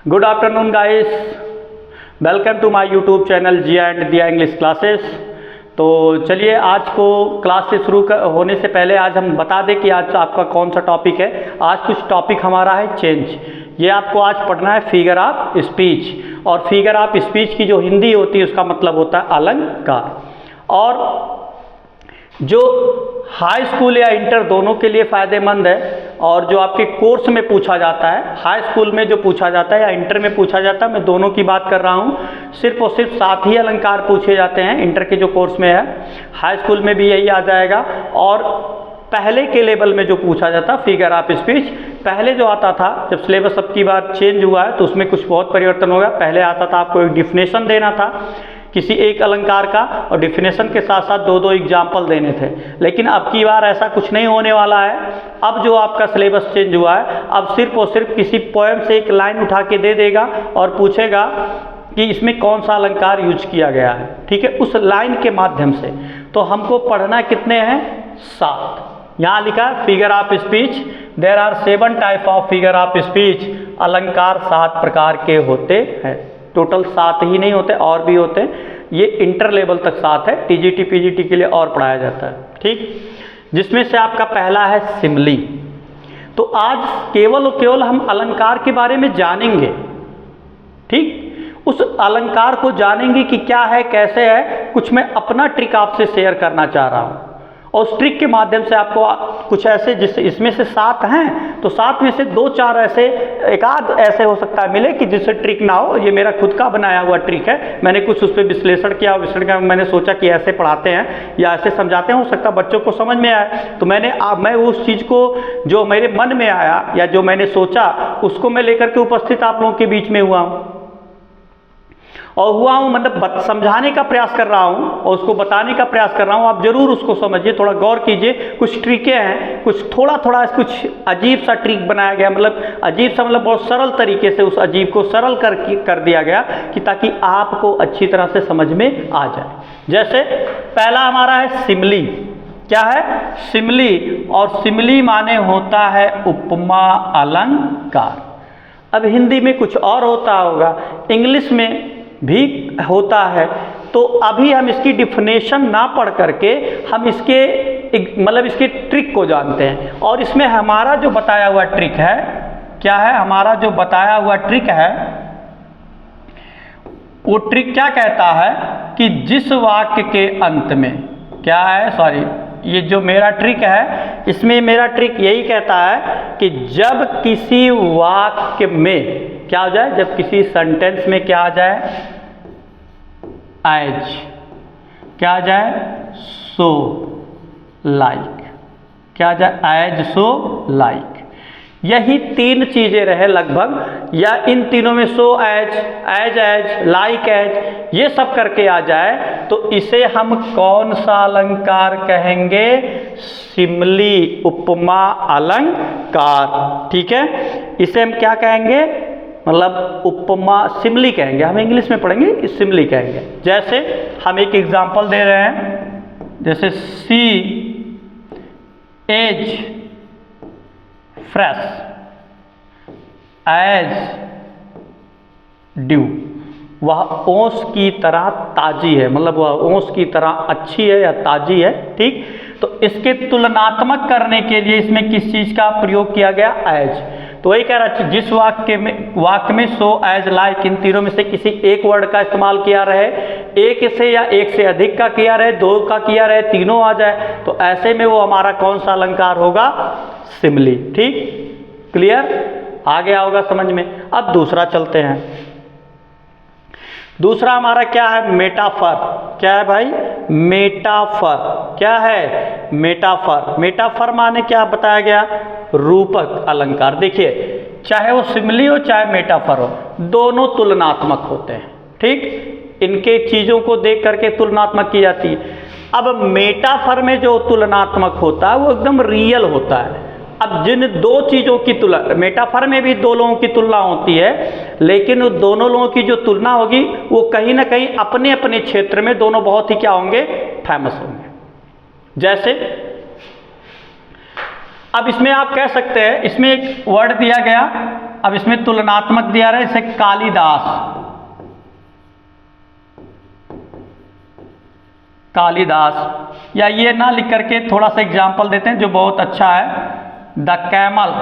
Good afternoon guys, welcome to my YouTube channel Jiya and Diya English classes. तो चलिए आज को क्लास से शुरू होने से पहले आज हम बता दें कि आज आपका कौन सा टॉपिक है। आज कुछ टॉपिक हमारा है चेंज। ये आपको आज पढ़ना है फिगर ऑफ स्पीच, और फिगर ऑफ स्पीच की जो हिंदी होती है उसका मतलब होता है अलंकार। और जो हाई स्कूल या इंटर दोनों के लिए फ़ायदेमंद है, और जो आपके कोर्स में पूछा जाता है, हाई स्कूल में जो पूछा जाता है या इंटर में पूछा जाता है, मैं दोनों की बात कर रहा हूँ। सिर्फ और सिर्फ 7 ही अलंकार पूछे जाते हैं इंटर के जो कोर्स में है। हाई स्कूल में भी यही आ जाएगा। और पहले के लेवल में जो पूछा जाता फिगर ऑफ स्पीच, पहले जो आता था, जब सिलेबस अब की बार चेंज हुआ है तो उसमें कुछ बहुत परिवर्तन होगा। पहले आता था आपको एक डिफिनेशन देना था किसी एक अलंकार का, और डिफिनेशन के साथ साथ 2-2 एग्जाम्पल देने थे। लेकिन अब की बार ऐसा कुछ नहीं होने वाला है। अब जो आपका सिलेबस चेंज हुआ है, अब सिर्फ और सिर्फ किसी पोएम से एक लाइन उठा के दे देगा और पूछेगा कि इसमें कौन सा अलंकार यूज किया गया है। ठीक है, उस लाइन के माध्यम से। तो हमको पढ़ना कितने हैं? 7। यहाँ लिखा है figure of speech, there are 7 type of figure of speech. अलंकार 7 प्रकार के होते हैं। टोटल 7 ही नहीं होते, और भी होते हैं। ये इंटर लेवल तक 7 है, टीजीटी पीजीटी के लिए और पढ़ाया जाता है। ठीक, जिसमें से आपका पहला है सिमली। तो आज केवल और केवल हम अलंकार के बारे में जानेंगे। ठीक, उस अलंकार को जानेंगे कि क्या है, कैसे है। कुछ मैं अपना ट्रिक आपसे शेयर करना चाह रहा हूँ, और उस ट्रिक के माध्यम से आपको कुछ ऐसे, जिससे इसमें से 7 हैं तो 7 में से 2-4 ऐसे, एक आध ऐसे हो सकता है मिले कि जिससे ट्रिक ना हो। ये मेरा खुद का बनाया हुआ ट्रिक है, मैंने कुछ उस पर विश्लेषण किया। मैंने सोचा कि ऐसे पढ़ाते हैं या ऐसे समझाते हैं, हो सकता है बच्चों को समझ में आए। तो मैं उस चीज़ को जो मेरे मन में आया या जो मैंने सोचा उसको मैं लेकर के उपस्थित आप लोगों के बीच में हुआ हूँ। और हुआ हूँ मतलब समझाने का प्रयास कर रहा हूँ और उसको बताने का प्रयास कर रहा हूँ। आप जरूर उसको समझिए, थोड़ा गौर कीजिए। कुछ ट्रिकें हैं, कुछ थोड़ा कुछ अजीब सा ट्रिक बनाया गया, मतलब अजीब सा मतलब बहुत सरल तरीके से उस अजीब को सरल कर दिया गया कि ताकि आपको अच्छी तरह से समझ में आ जाए। जैसे पहला हमारा है सिमली। क्या है? सिमली। और सिमली माने होता है उपमा अलंकार। अब हिंदी में कुछ और होता होगा, इंग्लिश में भी होता है। तो अभी हम इसकी डिफिनेशन ना पढ़ करके हम इसके ट्रिक को जानते हैं। और इसमें हमारा जो बताया हुआ ट्रिक है, क्या है? हमारा जो बताया हुआ ट्रिक है, वो ट्रिक क्या कहता है कि जिस वाक्य के अंत में, क्या है, सॉरी, ये जो मेरा ट्रिक है, इसमें मेरा ट्रिक यही कहता है कि जब किसी वाक्य में क्या हो जाए, जब किसी सेंटेंस में क्या आ जाए, एज, क्या आ जाए, सो, लाइक, क्या आ जाए, एज, सो, लाइक। यही 3 चीजें रहे लगभग, या इन तीनों में सो, एज, लाइक, एज, ये सब करके आ जाए तो इसे हम कौन सा अलंकार कहेंगे? सिमली, उपमा अलंकार। ठीक है, इसे हम क्या कहेंगे? मतलब उपमा, सिमली कहेंगे। हम इंग्लिश में पढ़ेंगे, सिमली कहेंगे। जैसे हम एक एग्जांपल दे रहे हैं, जैसे सी एज फ्रेश एज ड्यू। वह ओस की तरह ताजी है, मतलब वह ओस की तरह अच्छी है या ताजी है। ठीक, तो इसके तुलनात्मक करने के लिए इसमें किस चीज का प्रयोग किया गया? एज। तो वही कह रहा है, जिस वाक्य में सो, एज, लाइक, इन तीनों में से किसी एक वर्ड का इस्तेमाल किया रहे, एक से या एक से अधिक का किया रहे, 2 का किया रहे, तीनों आ जाए, तो ऐसे में वो हमारा कौन सा अलंकार होगा? सिमली। ठीक, क्लियर? आ गया होगा समझ में। अब दूसरा चलते हैं। दूसरा हमारा क्या है? मेटाफर। क्या है भाई? मेटाफर। क्या है? मेटाफर। मेटाफर माने क्या बताया गया? रूपक अलंकार। देखिए, चाहे वो सिमली हो चाहे मेटाफर हो, दोनों तुलनात्मक होते हैं। ठीक, इनके चीजों को देख करके तुलनात्मक की जाती है। अब मेटाफर में जो तुलनात्मक होता है वो एकदम रियल होता है। अब जिन 2 चीज़ों की तुलना, मेटाफर में भी 2 लोगों की तुलना होती है, लेकिन उन दोनों लोगों की जो तुलना होगी वो कहीं ना कहीं अपने अपने क्षेत्र में दोनों बहुत ही क्या होंगे? फेमस होंगे। जैसे अब इसमें आप कह सकते हैं, इसमें एक वर्ड दिया गया अब इसमें तुलनात्मक दिया रहा है, इसे कालिदास, कालिदास, या ये ना लिख करके थोड़ा सा एग्जाम्पल देते हैं जो बहुत अच्छा है। The camel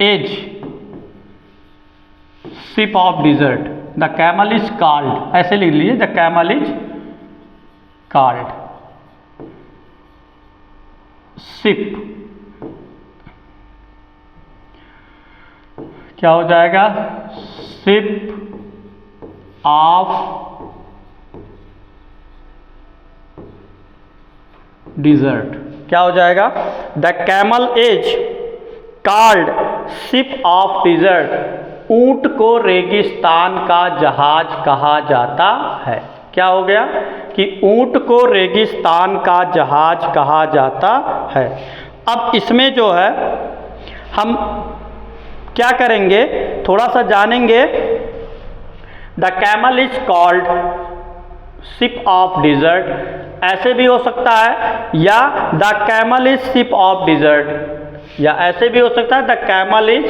as ship of desert, the camel is called, ऐसे लिख लीजिए, the camel is called ship, क्या हो जाएगा, शिप ऑफ डिजर्ट, क्या हो जाएगा, the camel is called ship of desert, ऊंट को रेगिस्तान का जहाज कहा जाता है। क्या हो गया कि ऊंट को रेगिस्तान का जहाज कहा जाता है। अब इसमें जो है हम क्या करेंगे, थोड़ा सा जानेंगे। The camel is called ship of dessert, ऐसे भी हो सकता है, या the camel is ship of dessert, या ऐसे भी हो सकता है the camel is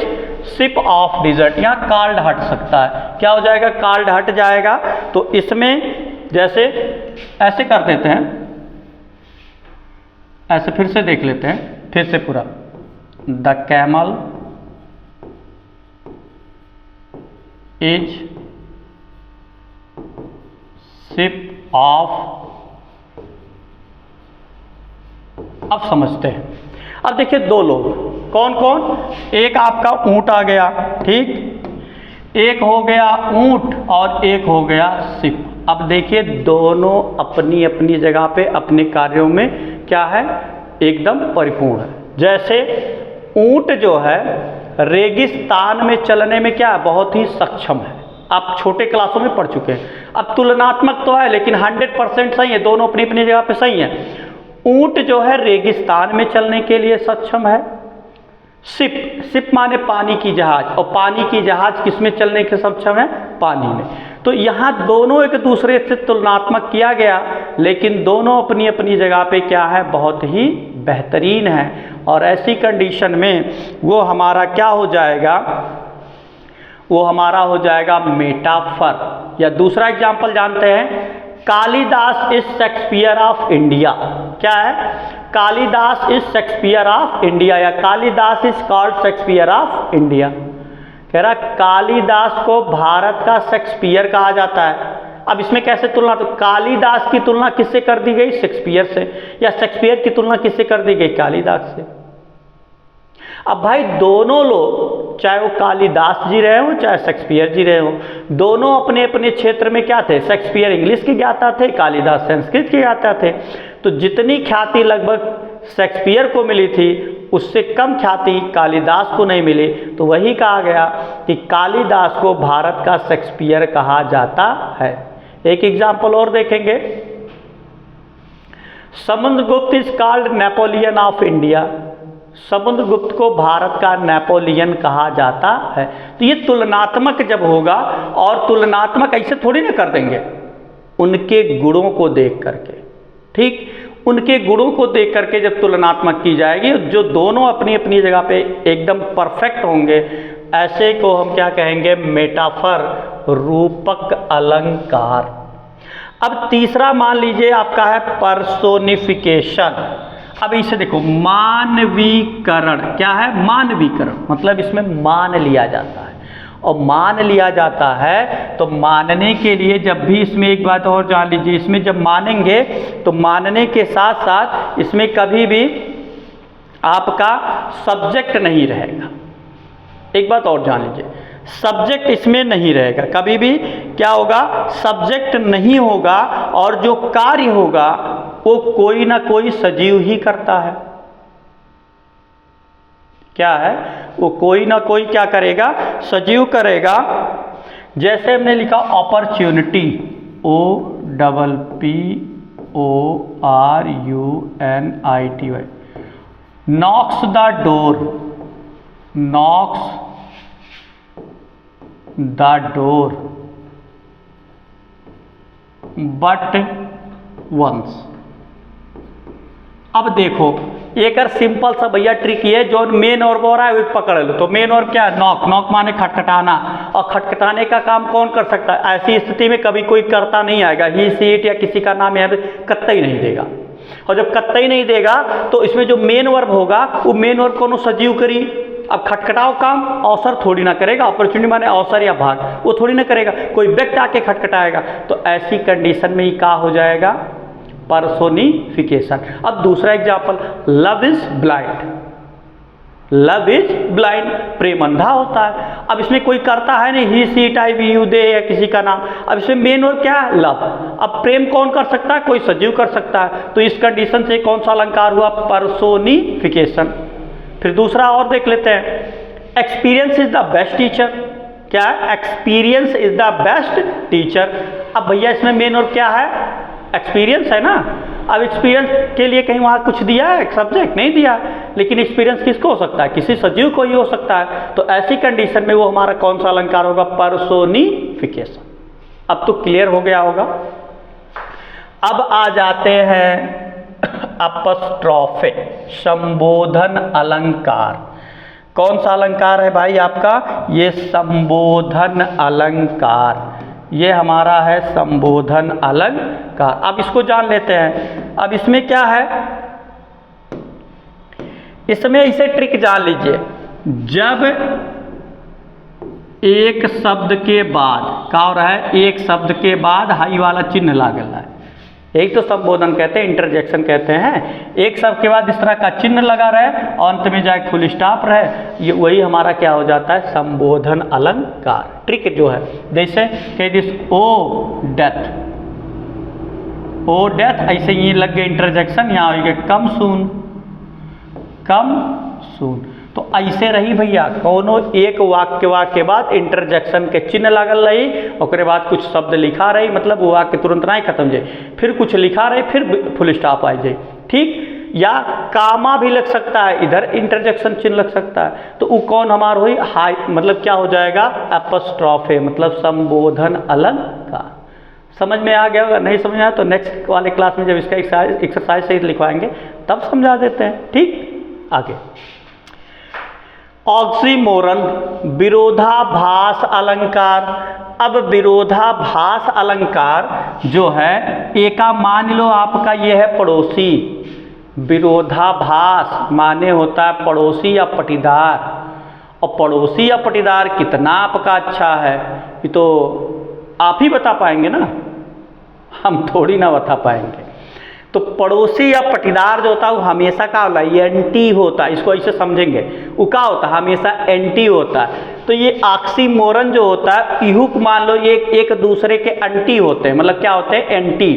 ship of dessert. यहाँ कॉल्ड हट सकता है, क्या हो जाएगा, कॉल्ड हट जाएगा। तो इसमें जैसे ऐसे कर देते हैं, ऐसे फिर से देख लेते हैं, फिर से पूरा, the camel is ship of, अब समझते हैं। अब देखिए दो लोग, कौन कौन, एक आपका ऊंट आ गया, ठीक, एक हो गया ऊंट और एक हो गया शिप। अब देखिए दोनों अपनी अपनी जगह पे अपने कार्यों में क्या है, एकदम परिपूर्ण है। जैसे ऊंट जो है रेगिस्तान में चलने में क्या है, बहुत ही सक्षम है। आप छोटे क्लासों में पढ़ चुके हैं। अब तुलनात्मक तो है लेकिन 100% सही है, दोनों अपनी अपनी जगह पे सही है। ऊंट जो है रेगिस्तान में चलने के लिए सक्षम है। शिप, शिप माने पानी की जहाज, और पानी की जहाज किस में चलने के सक्षम है, पानी में। तो यहाँ दोनों एक दूसरे से तुलनात्मक किया गया, लेकिन दोनों अपनी अपनी जगह पे क्या है, बहुत ही बेहतरीन है। और ऐसी कंडीशन में वो हमारा क्या हो जाएगा, वो हमारा हो जाएगा मेटाफर। या दूसरा एग्जाम्पल जानते हैं, Kalidas is Shakespeare of India. क्या है, Kalidas is Shakespeare of India, या Kalidas is called Shakespeare of India. कह रहा कालिदास को भारत का शेक्सपियर कहा जाता है। अब इसमें कैसे तुलना, तो कालिदास की तुलना किससे कर दी गई, शेक्सपियर से, या शेक्सपियर की तुलना किससे कर दी गई, कालिदास से। अब भाई दोनों लोग, चाहे वो कालिदास जी रहे हो चाहे शेक्सपियर जी रहे हो, दोनों अपने अपने क्षेत्र में क्या थे, शेक्सपियर इंग्लिश के ज्ञाता थे, कालिदास संस्कृत के ज्ञाता थे। तो जितनी ख्याति लगभग शेक्सपियर को मिली थी उससे कम ख्याति कालिदास को नहीं मिली। तो वही कहा गया कि कालिदास को भारत का शेक्सपियर कहा जाता है। एक एग्जाम्पल और देखेंगे, Samudragupta is called Napoleon of India. Samudragupta को भारत का नेपोलियन कहा जाता है। तो ये तुलनात्मक जब होगा, और तुलनात्मक ऐसे थोड़ी ना कर देंगे, उनके गुणों को देख करके, ठीक, उनके गुणों को देख करके जब तुलनात्मक की जाएगी, जो दोनों अपनी अपनी जगह पे एकदम परफेक्ट होंगे, ऐसे को हम क्या कहेंगे, मेटाफर, रूपक अलंकार। अब तीसरा मान लीजिए आपका है पर्सोनिफिकेशन। अब इसे देखो, मानवीकरण। क्या है, मानवीकरण, मतलब इसमें मान लिया जाता है। और मान लिया जाता है तो मानने के लिए, जब भी इसमें एक बात और जान लीजिए, इसमें जब मानेंगे तो मानने के साथ साथ इसमें कभी भी आपका सब्जेक्ट नहीं रहेगा। एक बात और जान लीजिए, सब्जेक्ट इसमें नहीं रहेगा, कभी भी क्या होगा, सब्जेक्ट नहीं होगा, और जो कार्य होगा वो कोई ना कोई सजीव ही करता है। क्या है, वो कोई ना कोई क्या करेगा, सजीव करेगा। जैसे हमने लिखा opportunity, OPPORUNITY, knocks the door, knocks the door but once। अब देखो एक और सिंपल सा भैया ट्रिक ये जो मेन और बोल रहा है वो पकड़ लो। तो मेन और क्या है? नॉक। नॉक माने खटखटाना, और खटखटाने का काम कौन कर सकता है? ऐसी स्थिति में कभी कोई करता नहीं आएगा, ही सीट या किसी का नाम यहाँ पे कतई नहीं देगा। और जब कतई नहीं देगा तो इसमें जो मेन वर्ब होगा वो मेन वर्ब कोनो सजीव करी। अब खटखटाओ काम अवसर थोड़ी ना करेगा, अपॉर्चुनिटी माने अवसर या भाग, वो थोड़ी ना करेगा, कोई व्यक्ति आके खटखटाएगा। तो ऐसी कंडीशन में ही क्या हो जाएगा? पर्सोनिफिकेशन। अब दूसरा example, love is blind. Love is blind, प्रेम अंधा होता है। अब इसमें कोई करता है नहीं, he she it I we you they या किसी का नाम। अब इसमें मेन और क्या है? लव। अब प्रेम कौन कर सकता है? कोई सजीव कर सकता है। तो इस कंडीशन से कौन सा अलंकार हुआ? पर्सोनिफिकेशन। फिर दूसरा और देख लेते हैं, experience is the best teacher. क्या है? Experience is the best teacher. अब भैया इसमें मेन और क्या है? एक्सपीरियंस है ना। अब एक्सपीरियंस के लिए कहीं वहाँ कुछ दिया है? सब्जेक्ट नहीं दिया, लेकिन एक्सपीरियंस किसको हो सकता है? किसी सजीव को ही हो सकता है। तो ऐसी कंडीशन में वो हमारा कौन सा अलंकार होगा? पर्सोनिफिकेशन। अब तो क्लियर हो गया होगा। अब आ जाते हैं अपस्ट्रॉफे, संबोधन अलंकार। कौन सा अलंकार है भाई आपका? ये संबोधन अलंकार, ये हमारा है संबोधन अलंकार। अब इसको जान लेते हैं। अब इसमें क्या है? इसमें इसे ट्रिक जान लीजिए। जब एक शब्द के बाद क्या हो रहा है? एक शब्द के बाद हाई वाला चिन्ह लागल है, यही तो संबोधन कहते हैं, इंटरजेक्शन कहते हैं। एक शब्द के बाद इस तरह का चिन्ह लगा रहे और अंत में जाए फुल स्टॉप रहे, ये वही हमारा क्या हो जाता है? संबोधन अलंकार। ट्रिक जो है, जैसे कह this O death, O death, ऐसे ये लग गए इंटरजेक्शन, यहाँ हो गया कम सून, कम सून। तो ऐसे रही भैया, कोनो एक वाक्य के बाद इंटरजेक्शन के चिन्ह लागल रही, और बाद कुछ शब्द लिखा रही, मतलब वो वाक्य तुरंत नहीं खत्म जाए, फिर कुछ लिखा रही, फिर फुल स्टॉप आ जाए, ठीक। या कामा भी लग सकता है, इधर इंटरजेक्शन चिन्ह लग सकता है। तो वो कौन हमारा हुई? हाई, मतलब क्या हो जाएगा? अपस्ट्रॉफे, मतलब संबोधन अलंकार। समझ में आ गया होगा। नहीं समझ में आया तो नेक्स्ट वाले क्लास में जब इसका एक्सरसाइज सहित लिखवाएंगे तब समझा देते हैं, ठीक। आगे ऑक्सीमोरन, विरोधाभास अलंकार। अब विरोधाभास अलंकार जो है, एका मान लो आपका ये है पड़ोसी। विरोधाभास माने होता है पड़ोसी या पटीदार, और पड़ोसी या पटीदार कितना आपका अच्छा है ये तो आप ही बता पाएंगे ना, हम थोड़ी ना बता पाएंगे। तो पड़ोसी या पटीदार जो होता है वो हमेशा क्या होता है? एंटी होता है। इसको ऐसे समझेंगे, वो क्या होता है? हमेशा एंटी होता है। तो ये ऑक्सीमोरन जो होता है, इहुक मान लो ये एक दूसरे के एंटी होते हैं, मतलब क्या होते हैं? एंटी।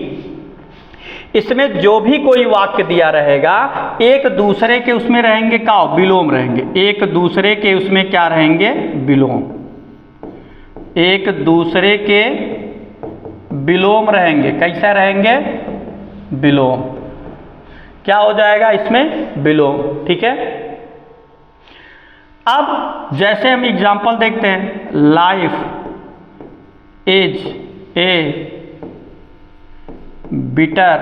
इसमें जो भी कोई वाक्य दिया रहेगा, एक दूसरे के उसमें रहेंगे क्या? विलोम रहेंगे। एक दूसरे के उसमें क्या रहेंगे? विलोम। एक दूसरे के विलोम रहेंगे। कैसा रहेंगे? विलोम। क्या हो जाएगा इसमें? विलोम, ठीक है। अब जैसे हम एग्जाम्पल देखते हैं, लाइफ इज ए बिटर,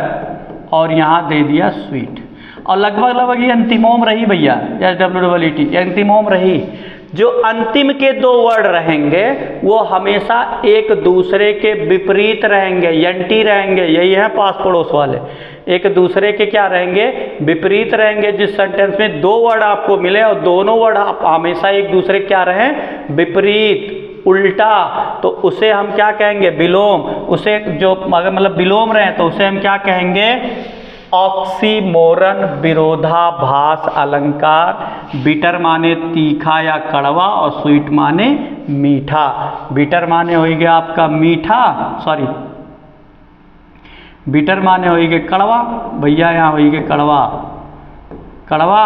और यहां दे दिया स्वीट, और लगभग ये अंतिमोम रही भैया, SWEET, अंतिमोम रही। जो अंतिम के दो वर्ड रहेंगे वो हमेशा एक दूसरे के विपरीत रहेंगे, एंटी रहेंगे। यही है पास पड़ोस वाले, एक दूसरे के क्या रहेंगे? विपरीत रहेंगे। जिस सेंटेंस में दो वर्ड आपको मिले और दोनों वर्ड आप हमेशा एक दूसरे क्या रहें? विपरीत, उल्टा, तो उसे हम क्या कहेंगे? विलोम। उसे जो अगर मतलब विलोम रहे तो उसे हम क्या कहेंगे? ऑक्सीमोरन, विरोधाभास अलंकार। बिटर माने तीखा या कड़वा, और स्वीट माने मीठा। बिटर माने हो गया आपका मीठा, सॉरी, बिटर माने हो गया कड़वा भैया, यहाँ हो गया कड़वा, कड़वा,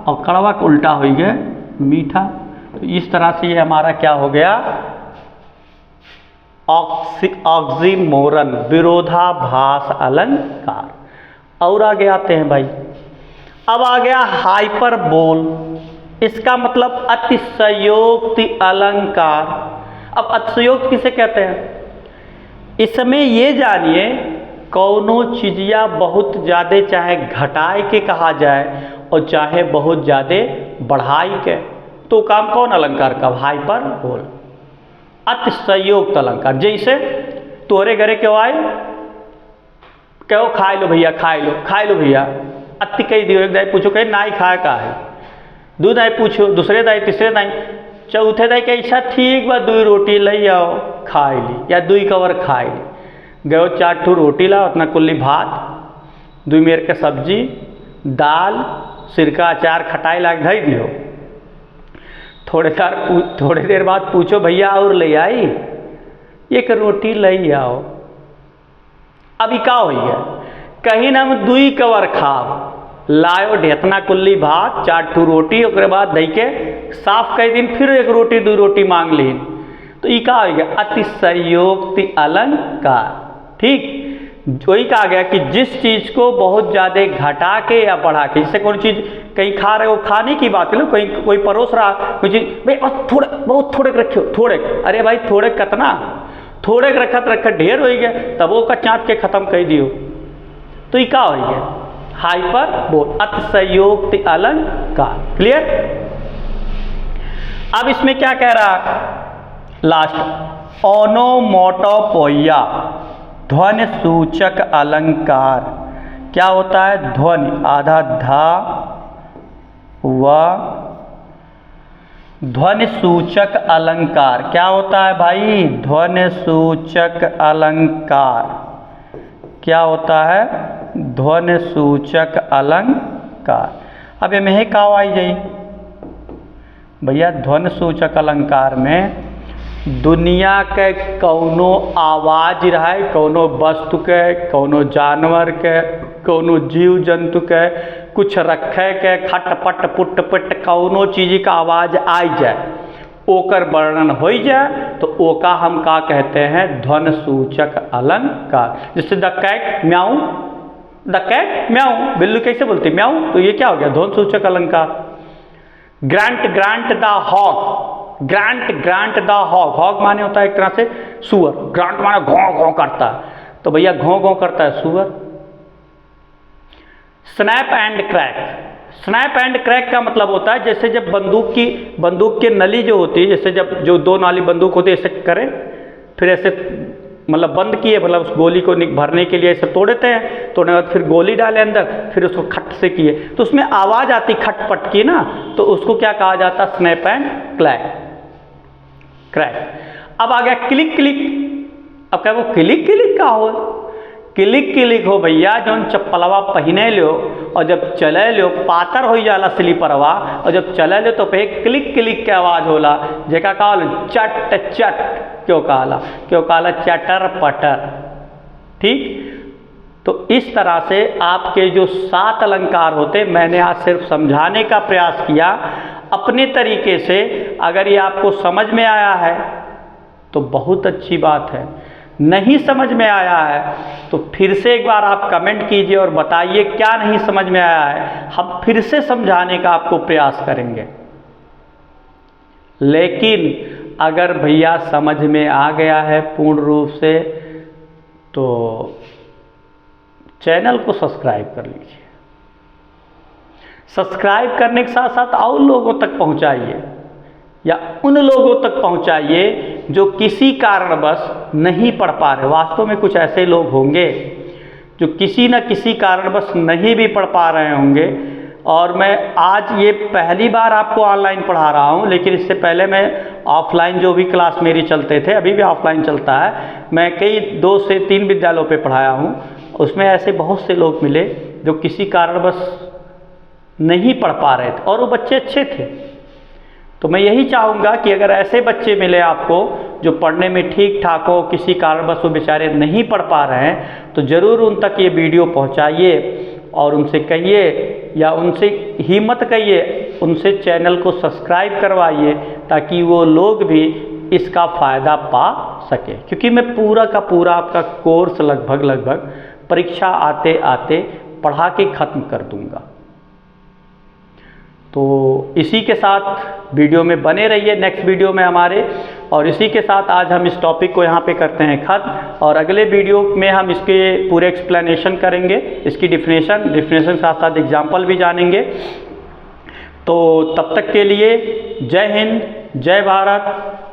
और कड़वा का उल्टा हो गया मीठा। तो इस तरह से ये हमारा क्या हो गया? ऑक्सीमोरन, विरोधाभास अलंकार। और आगे आते हैं भाई, अब आ गया हाइपरबोल। इसका मतलब अतिशयोक्ति अलंकार। अब अतिशयोक्ति किसे कहते हैं? इसमें ये जानिए, कौनो चीजिया बहुत ज़्यादा चाहे घटाए के कहा जाए और चाहे बहुत ज़्यादा बढ़ाई के, तो काम कौन अलंकार का? हाइपरबोल, अतिशयोक्त अलंकार। जैसे तोरे घरे क्यों आए, कहो खाए लो भैया, खाए लो भैया, अति कही दियो, एक दाई पूछो कहे नाई खाए का है, दू दाई पूछो, दूसरे दाई, तीसरे दाई, चौथे दाई के ऐसा ठीक बा 2 रोटी लई आओ खाए ली, या 2 कवर खाए ली। गयो 4 ठू रोटी लाओ, उतना कुल्ली भात, 2 मेर के सब्जी, दाल, सिरका, अचार, खटाई लाग धई दियो। थोड़े देर बाद पूछो भैया और ले आई, 1 रोटी लई आओ। अभी का हो गया, कहीं ना 2 कवर खाओ, लायो ढेतना कुल्ली भात, 4 ठू रोटी, उसके बाद दही के साफ कई दिन फिर 1 रोटी 2 रोटी मांग ली, तो ये का हो गया? अतिशयोक्ति अलंकार। ठीक, वही कहा गया कि जिस चीज को बहुत ज्यादा घटा के या बढ़ा के, जैसे कोई चीज कहीं खा रहे हो, खाने की बात लो, कहीं कोई परोस रहा कोई चीज, भाई बहुत थोड़े रखे, थोड़े, अरे भाई थोड़े कतना, थोड़े रखत ढेर हो गया, तब वो का चाँच के खत्म कर दियो, तो ये क्या हो गया? हाइपरबोल, अतिशयोक्ति अलंकार। क्लियर? अब इसमें क्या कह रहा लास्ट, ओनोमोटोपोइया, ध्वनि सूचक अलंकार। क्या होता है? ध्वनि, आधा धा व ध्वनि सूचक अलंकार। क्या होता है भाई? ध्वनि सूचक अलंकार। क्या होता है? ध्वनि सूचक अलंकार। अब ये में का आई जाई भैया, ध्वनि सूचक अलंकार में दुनिया के कौनो आवाज रहे, कौनो वस्तु के, कौनो जानवर के, कौनो जीव जंतु के, कुछ रखे के, खटपट पुट पट कौनो चीज का आवाज आई जाए, ओकर वर्णन हो जाए, तो ओका हम का कहते हैं? ध्वनि सूचक अलंकार। जैसे द कैट म्याऊ, द कैट म्याऊ, बिल्ली कैसे बोलती? म्याऊ, तो ये क्या हो गया? ध्वनि सूचक अलंकार। Grant the hog, grant the hog, hog माने होता है एक तरह से सुअर, ग्रांट माने घों घों करता है, तो भैया घों घों करता है सुअर। Snap and crack, snap and crack का मतलब होता है जैसे जब बंदूक की नली जो होती है, जैसे जब जो 2 नाली बंदूक होती है ऐसे करें, फिर ऐसे मतलब बंद किए, मतलब उस गोली को भरने के लिए ऐसे तोड़ देते हैं, तोड़ने के बाद फिर गोली डाले अंदर, फिर उसको खट से किए, तो उसमें आवाज़ आती खटपट की ना, तो उसको क्या कहा जाता? Snap and crack. अब आ गया क्लिक क्लिक। अब क्या वो क्लिक क्लिक का हो? क्लिक हो भैया, जौन चप्पलवा पहने लो और जब चले लो पातर हो जाला स्लीपरवा, और जब चले लो तो पे क्लिक क्लिक के आवाज़ होला, जेका कहल चट चट, क्यों कहला चटर पटर। ठीक, तो इस तरह से आपके जो 7 अलंकार होते, मैंने आज सिर्फ समझाने का प्रयास किया अपने तरीके से। अगर ये आपको समझ में आया है तो बहुत अच्छी बात है, नहीं समझ में आया है तो फिर से एक बार आप कमेंट कीजिए और बताइए क्या नहीं समझ में आया है, हम फिर से समझाने का आपको प्रयास करेंगे। लेकिन अगर भैया समझ में आ गया है पूर्ण रूप से, तो चैनल को सब्सक्राइब कर लीजिए। सब्सक्राइब करने के साथ साथ और लोगों तक पहुंचाइए, या उन लोगों तक पहुंचाइए जो किसी कारणवश नहीं पढ़ पा रहे। वास्तव में कुछ ऐसे लोग होंगे जो किसी न किसी कारणवश नहीं भी पढ़ पा रहे होंगे, और मैं आज ये पहली बार आपको ऑनलाइन पढ़ा रहा हूँ, लेकिन इससे पहले मैं ऑफलाइन जो भी क्लास मेरी चलते थे, अभी भी ऑफलाइन चलता है, मैं कई 2 से 3 विद्यालयों पे पढ़ाया हूँ। उसमें ऐसे बहुत से लोग मिले जो किसी कारणवश नहीं पढ़ पा रहे थे और वो बच्चे अच्छे थे। तो मैं यही चाहूँगा कि अगर ऐसे बच्चे मिले आपको जो पढ़ने में ठीक ठाक हो, किसी कारणवश वो बेचारे नहीं पढ़ पा रहे हैं, तो ज़रूर उन तक ये वीडियो पहुँचाइए और उनसे कहिए, या उनसे हिम्मत कहिए, उनसे चैनल को सब्सक्राइब करवाइए, ताकि वो लोग भी इसका फ़ायदा पा सके। क्योंकि मैं पूरा का पूरा आपका कोर्स लगभग परीक्षा आते आते पढ़ा के ख़त्म कर दूँगा। तो इसी के साथ वीडियो में बने रहिए नेक्स्ट वीडियो में हमारे, और इसी के साथ आज हम इस टॉपिक को यहाँ पे करते हैं ख़त्म, और अगले वीडियो में हम इसके पूरे एक्सप्लेनेशन करेंगे, इसकी डिफिनेशन के साथ साथ एग्जाम्पल भी जानेंगे। तो तब तक के लिए जय हिंद, जय भारत,